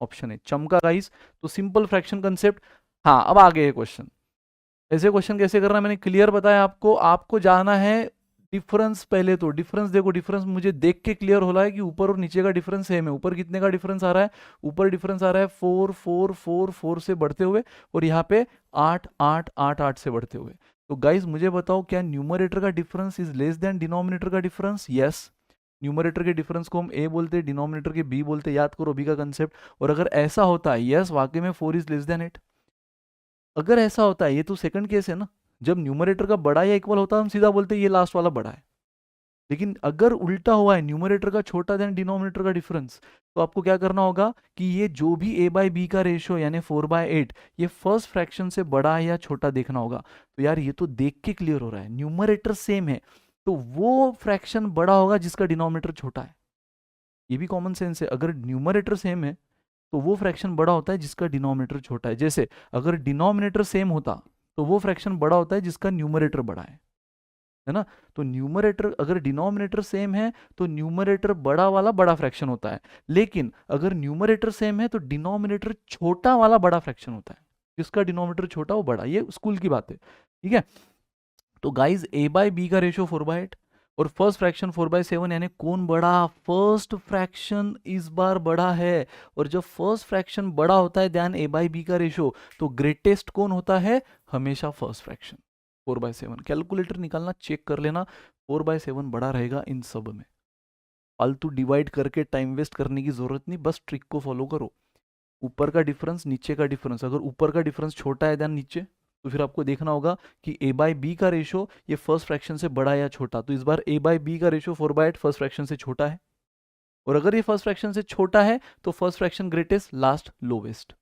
Option है चमका guys. तो सिंपल फ्रैक्शन कंसेप्ट। हाँ, अब आ गए क्वेश्चन। ऐसे क्वेश्चन कैसे करना है मैंने क्लियर बताया आपको। आपको जाना है डिफरेंस। पहले तो डिफरेंस देखो, डिफरेंस मुझे देख के क्लियर हो रहा है कि ऊपर और नीचे का डिफरेंस सेम है। ऊपर कितने का डिफरेंस आ रहा है? ऊपर डिफरेंस आ रहा है 4 4 4 4 से बढ़ते हुए, और यहाँ पे 8 8 8 8 से बढ़ते हुए। तो गाइज मुझे बताओ, क्या न्यूमरेटर का difference is less than denominator का डिफरेंस? यस। न्यूमरेटर के डिफरेंस को हम ए बोलते हैं, डिनोमिनेटर के बी बोलते हैं। याद करो अभी का कंसेप्ट। और अगर ऐसा होता है, यस वाकई में 4 इज लेस देन 8। अगर ऐसा होता है, ये तो सेकंड केस है ना, जब न्यूमरेटर का बड़ा या इक्वल होता है हम सीधा बोलते हैं ये लास्ट वाला बड़ा है। लेकिन अगर उल्टा हुआ है, न्यूमरेटर का छोटा देन डिनोमिनेटर का डिफरेंस, तो आपको क्या करना होगा कि ये जो भी a बाई बी का रेशियो यानी 4/8, ये फर्स्ट फ्रैक्शन से बड़ा है या छोटा देखना होगा। तो यार ये तो देख के क्लियर हो रहा है, न्यूमरेटर सेम है तो वो फ्रैक्शन बड़ा होगा जिसका डिनोमिनेटर छोटा है। ये भी कॉमन सेंस है। अगर न्यूमरेटर सेम है तो वो फ्रैक्शन बड़ा होता है जिसका डिनोमिनेटर छोटा है। जैसे अगर डिनोमिनेटर सेम होता तो वो फ्रैक्शन बड़ा होता है जिसका न्यूमरेटर बड़ा है ना। तो न्यूमरेटर, अगर डिनोमिनेटर सेम है तो न्यूमरेटर बड़ा वाला बड़ा फ्रैक्शन होता है। लेकिन अगर न्यूमरेटर सेम है तो डिनोमिनेटर छोटा वाला बड़ा फ्रैक्शन होता है। जिसका डिनोमिनेटर छोटा वो बड़ा। ये स्कूल की बात है, ठीक है। तो गाइज a बाई बी का रेशियो 4/8 और फर्स्ट फ्रैक्शन 4/7, यानी कौन बड़ा? फर्स्ट फ्रैक्शन इस बार बड़ा है। और जब फर्स्ट फ्रैक्शन बड़ा होता है ध्यान a बाई बी का रेशियो, तो ग्रेटेस्ट कौन होता है? हमेशा फर्स्ट फ्रैक्शन। 4/7 कैलकुलेटर निकालना, चेक कर लेना। 4/7 बड़ा रहेगा इन सब में। फालतू डिवाइड करके टाइम वेस्ट करने की जरूरत नहीं, बस ट्रिक को फॉलो करो। ऊपर का डिफरेंस नीचे का डिफरेंस, अगर ऊपर का डिफरेंस छोटा है देन नीचे, तो फिर आपको देखना होगा कि a बाई बी का रेशो ये फर्स्ट फ्रैक्शन से बड़ा है या छोटा। तो इस बार a बाई बी का रेशो 4/8 फर्स्ट फ्रैक्शन से छोटा है। और अगर ये फर्स्ट फ्रैक्शन से छोटा है तो first fraction greatest, last lowest.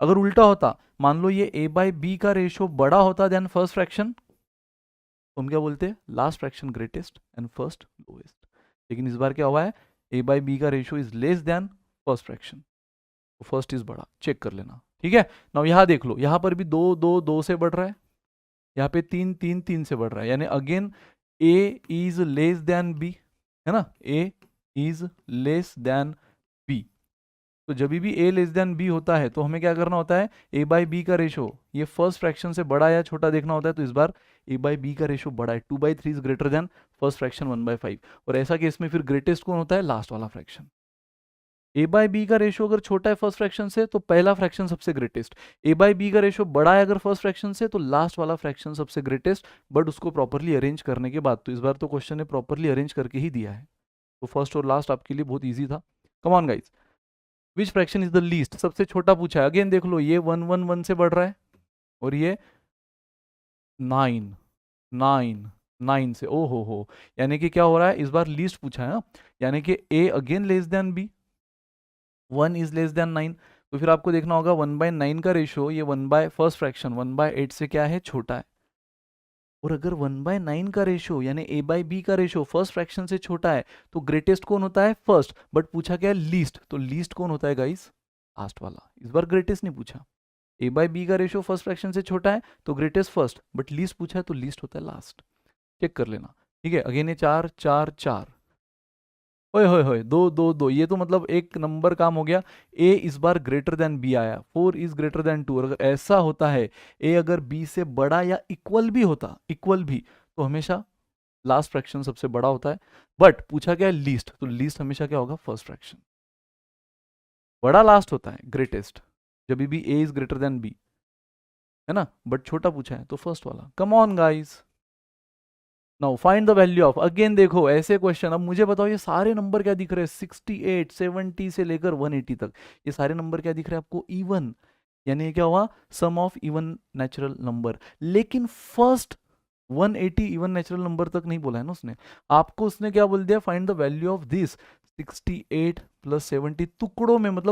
अगर उल्टा होता, मान लो ये a बाई बी का रेशो बड़ा होता देन फर्स्ट फ्रैक्शन, तो हम क्या बोलते हैं? Last fraction greatest and first lowest. लेकिन इस बार क्या हुआ है? a बाई बी का ratio is less than first fraction, तो फर्स्ट इज बड़ा। चेक कर लेना, ठीक है। नाउ यहाँ देख लो, यहाँ पर भी 2 2 2 से बढ़ रहा है, यहाँ पे 3 3 3 से बढ़ रहा है, यानी again a is less than b, है ना। a is less than b। तो जब भी a लेस देन b होता है तो हमें क्या करना होता है? a बाई बी का रेशो ये फर्स्ट फ्रैक्शन से बड़ा या छोटा देखना होता है। तो इस बार a बाई बी का रेशो बड़ा है, 2/3 is greater than first fraction 1/5। और ऐसा केस में फिर ग्रेटेस्ट कौन होता है? लास्ट वाला फ्रैक्शन। a बाई बी का रेशियो अगर छोटा है फर्स्ट फ्रैक्शन से तो पहला फ्रैक्शन सबसे ग्रेटेस्ट। a बाई बी का रेशियो बड़ा है अगर फर्स्ट फ्रैक्शन से तो लास्ट वाला फ्रैक्शन सबसे ग्रेटेस्ट, बट उसको प्रॉपरली अरेंज करने के बाद। तो इस बार तो क्वेश्चन ने प्रॉपरली अरेंज करके ही दिया है, तो फर्स्ट और लास्ट आपके लिए बहुत ईजी था। Come on guys, which fraction is the least? सबसे छोटा पूछा है। अगेन देख लो, ये 1 1 1 से बढ़ रहा है और ये 9 9 9 से। ओ हो, यानी कि क्या हो रहा है? इस बार लीस्ट पूछा है ना, यानी कि a again less than b, 1 is less than 9। तो फिर आपको देखना होगा 1/9 का रेशियो ये 1 बाय फर्स्ट फ्रैक्शन 1/8 से क्या है? छोटा है। और अगर 1/9 का रेशियो यानी a बाई बी का रेशियो फर्स्ट फ्रैक्शन से छोटा है तो ग्रेटेस्ट कौन होता है? फर्स्ट। बट पूछा क्या है? लीस्ट। तो लीस्ट कौन होता है गाइस? लास्ट वाला। इस बार ग्रेटेस्ट नहीं पूछा। a बाई बी का रेशियो फर्स्ट फ्रैक्शन से छोटा है तो ग्रेटेस्ट फर्स्ट, बट लीस्ट पूछा है तो लीस्ट होता है लास्ट। चेक कर लेना, ठीक है। अगेन ये 4 4 4, ओए होए होए, 2 2 2, ये तो मतलब एक नंबर काम हो गया। a इस बार ग्रेटर देन b आया, 4 इज ग्रेटर देन 2। अगर ऐसा होता है a अगर b से बड़ा या इक्वल भी होता, इक्वल भी, तो हमेशा लास्ट फ्रैक्शन सबसे बड़ा होता है। बट पूछा क्या है? लीस्ट। तो लीस्ट हमेशा क्या होगा? First fraction. बड़ा लास्ट होता है, ग्रेटेस्ट, जब भी a is greater than b, है ना। बट छोटा पूछा है तो फर्स्ट वाला। Come on guys, now find the value of. Again देखो ऐसे क्वेश्चन, अब मुझे बताओ ये सारे नंबर क्या दिख रहे हैं? 68 70 से लेकर 180 तक, ये सारे नंबर क्या दिख रहे हैं आपको? इवन, यानी ये क्या हुआ? सम ऑफ इवन नेचुरल नंबर। लेकिन फर्स्ट 180 इवन नेचुरल नंबर तक नहीं बोला है ना उसने आपको। उसने क्या बोल दिया? Find the value of this 68 + 70 टुकड़ों में, मतलब